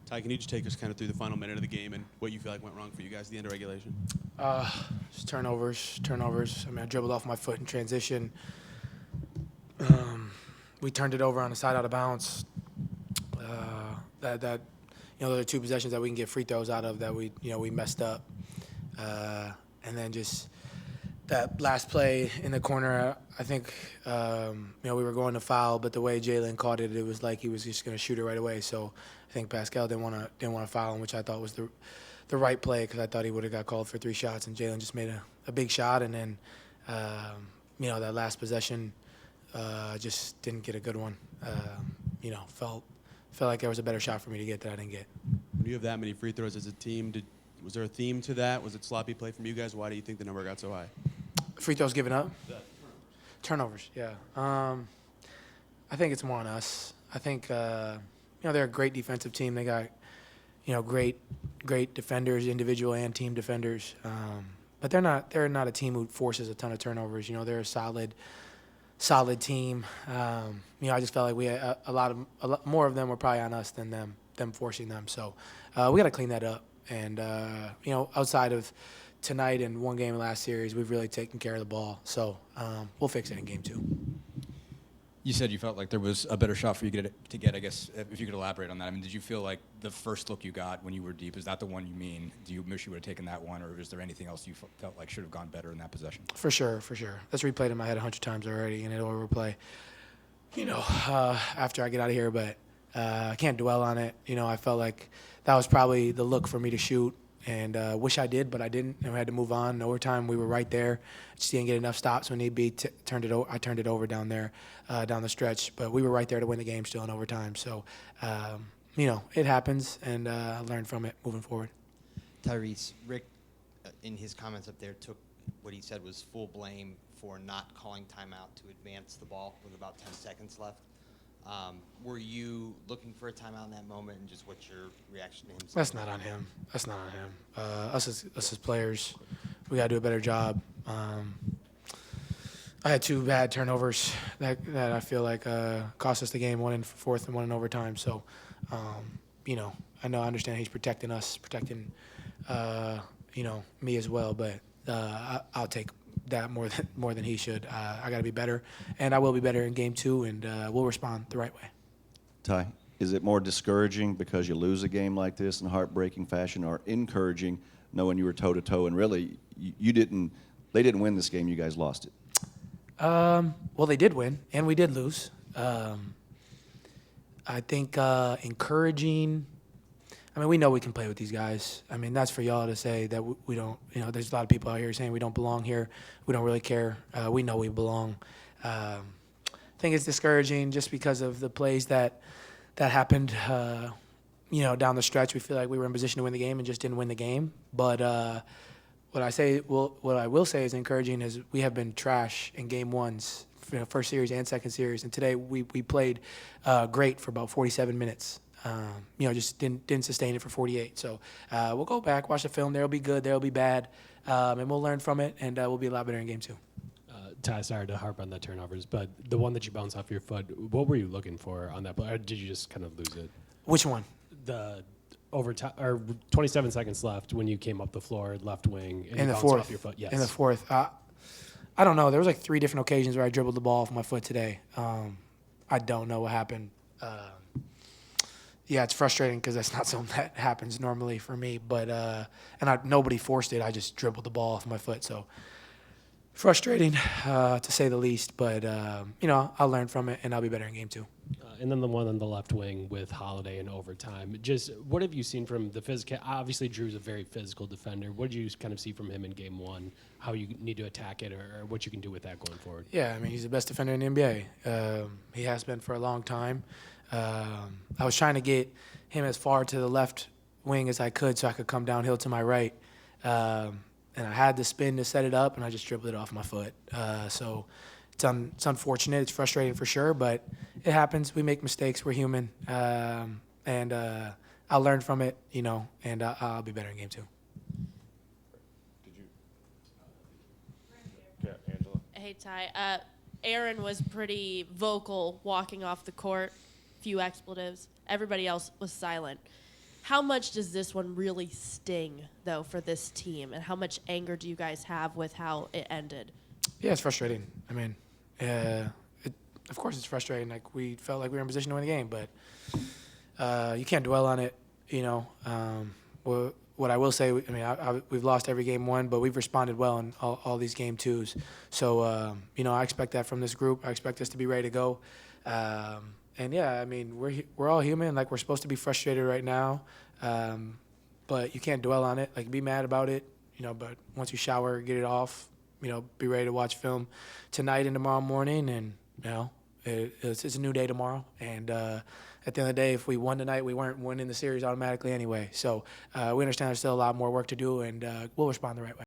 Ty, can you just take us kind of through the final minute of the game and what you feel like went wrong for you guys at the end of regulation? Just turnovers. I mean, I dribbled off my foot in transition. We turned it over on the side out of bounds. There are two possessions that we can get free throws out of that we messed up. And then just that last play in the corner, I think, we were going to foul, but the way Jalen caught it, it was like he was just going to shoot it right away. So I think Pascal didn't want to foul him, which I thought was the right play because I thought he would have got called for 3 shots, and Jalen just made a big shot. And then, that last possession just didn't get a good one. Felt like there was a better shot for me to get that I didn't get. When you have that many free throws as a team, was there a theme to that? Was it sloppy play from you guys? Why do you think the number got so high? Free throws given up? Turnovers, yeah. I think it's more on us. I think, they're a great defensive team. They got, great defenders, individual and team defenders. But they're not a team who forces a ton of turnovers. They're a solid team. I just felt like we had a lot more of them were probably on us than them forcing them. So we got to clean that up. And, outside of tonight and one game in last series, we've really taken care of the ball. So we'll fix it in game 2. You said you felt like there was a better shot for you to get, I guess, if you could elaborate on that. I mean, did you feel like the first look you got when you were deep, is that the one you mean? Do you wish you would have taken that one, or is there anything else you felt like should have gone better in that possession? For sure. That's replayed in my head 100 times already, and it'll replay, after I get out of here. But I can't dwell on it. I felt like that was probably the look for me to shoot, and wish I did, but I didn't, and we had to move on. In overtime, we were right there. Just didn't get enough stops when need be. I turned it over down there, down the stretch, but we were right there to win the game still in overtime. So, it happens, and I learned from it moving forward. Tyrese, Rick, in his comments up there, took what he said was full blame for not calling timeout to advance the ball with about 10 seconds left. Were you looking for a timeout in that moment, and just what's your reaction to him? That's not on him. Us as players, we got to do a better job. I had 2 bad turnovers that I feel like cost us the game, one in fourth and one in overtime. So, I understand he's protecting us, protecting, me as well. But I'll take that more than he should. I got to be better, and I will be better in game 2, and we'll respond the right way. Ty, is it more discouraging because you lose a game like this in heartbreaking fashion, or encouraging knowing you were toe-to-toe and really they didn't win this game, you guys lost it? Well, they did win, and we did lose. I think encouraging. I mean, we know we can play with these guys. I mean, that's for y'all to say that we don't. There's a lot of people out here saying we don't belong here. We don't really care. We know we belong. I think it's discouraging just because of the plays that happened. Down the stretch, we feel like we were in position to win the game and just didn't win the game. But what I will say is encouraging is we have been trash in game 1s, first series and second series, and today we played great for about 47 minutes. Just didn't sustain it for 48. So we'll go back, watch the film. There'll be good, there'll be bad, and we'll learn from it, and we'll be a lot better in game 2. Ty, sorry to harp on the turnovers, but the one that you bounced off your foot, what were you looking for on that play? Or did you just kind of lose it? Which one? The overtime, or 27 seconds left when you came up the floor, left wing, and in you the bounced fourth. off your foot. Yes. In the fourth. I don't know. There was like 3 different occasions where I dribbled the ball off my foot today. I don't know what happened. Yeah, it's frustrating because that's not something that happens normally for me. But nobody forced it. I just dribbled the ball off my foot. So frustrating to say the least. But I'll learn from it and I'll be better in game 2. And then the one on the left wing with Holiday in overtime. Just what have you seen from the physical? Obviously, Jrue's a very physical defender. What did you kind of see from him in game 1? How you need to attack it, or what you can do with that going forward? Yeah, I mean, he's the best defender in the NBA. He has been for a long time. I was trying to get him as far to the left wing as I could so I could come downhill to my right. And I had the spin to set it up, and I just dribbled it off my foot. So it's unfortunate. It's frustrating for sure, but it happens. We make mistakes. We're human. And I'll learn from it, and I'll be better in game 2. Did you? Yeah, Angela. Hey, Ty. Aaron was pretty vocal walking off the court, few expletives. Everybody else was silent. How much does this one really sting, though, for this team? And how much anger do you guys have with how it ended? Yeah, it's frustrating. I mean, of course it's frustrating. Like, we felt like we were in position to win the game, but you can't dwell on it, you know. What I will say, I mean, we've lost every game won, but we've responded well in all these game twos. So, you know, I expect that from this group. I expect us to be ready to go. And yeah, I mean, we're all human. Like, we're supposed to be frustrated right now, but you can't dwell on it. Like, be mad about it, you know. But once you shower, get it off. You know, be ready to watch film tonight and tomorrow morning. And you know, it's a new day tomorrow. And at the end of the day, if we won tonight, we weren't winning the series automatically anyway. So we understand there's still a lot more work to do, and we'll respond the right way.